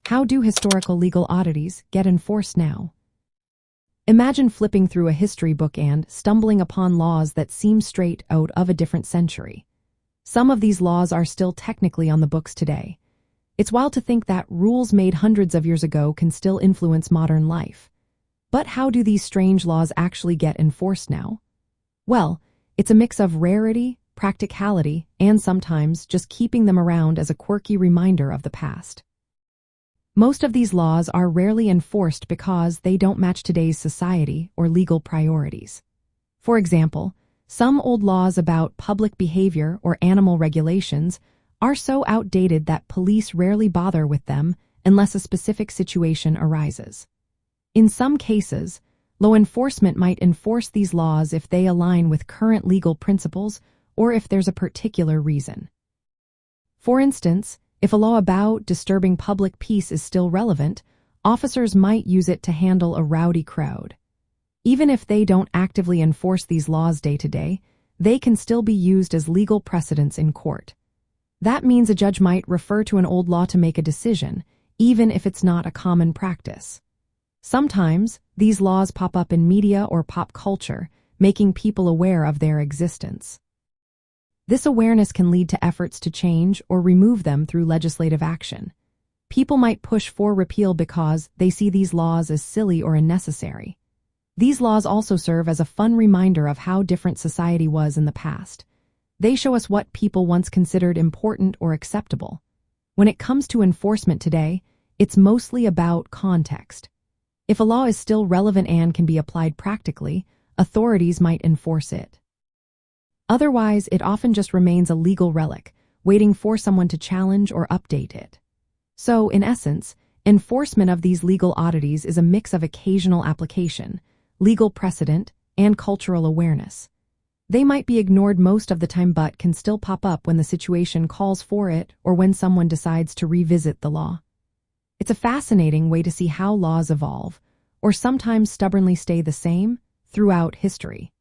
How do historical legal oddities get enforced now? Imagine flipping through a history book and stumbling upon laws that seem straight out of a different century. Some of these laws are still technically on the books today. It's wild to think that rules made hundreds of years ago can still influence modern life. But how do these strange laws actually get enforced now? Well, it's a mix of rarity, practicality, and sometimes just keeping them around as a quirky reminder of the past. Most of these laws are rarely enforced because they don't match today's society or legal priorities. For example, some old laws about public behavior or animal regulations are so outdated that police rarely bother with them unless a specific situation arises. In some cases, law enforcement might enforce these laws if they align with current legal principles or if there's a particular reason. For instance, if a law about disturbing public peace is still relevant, officers might use it to handle a rowdy crowd. Even if they don't actively enforce these laws day to day, they can still be used as legal precedents in court. That means a judge might refer to an old law to make a decision, even if it's not a common practice. Sometimes, these laws pop up in media or pop culture, making people aware of their existence. This awareness can lead to efforts to change or remove them through legislative action. People might push for repeal because they see these laws as silly or unnecessary. These laws also serve as a fun reminder of how different society was in the past. They show us what people once considered important or acceptable. When it comes to enforcement today, it's mostly about context. If a law is still relevant and can be applied practically, authorities might enforce it. Otherwise, it often just remains a legal relic, waiting for someone to challenge or update it. So, in essence, enforcement of these legal oddities is a mix of occasional application, legal precedent, and cultural awareness. They might be ignored most of the time but can still pop up when the situation calls for it or when someone decides to revisit the law. It's a fascinating way to see how laws evolve, or sometimes stubbornly stay the same, throughout history.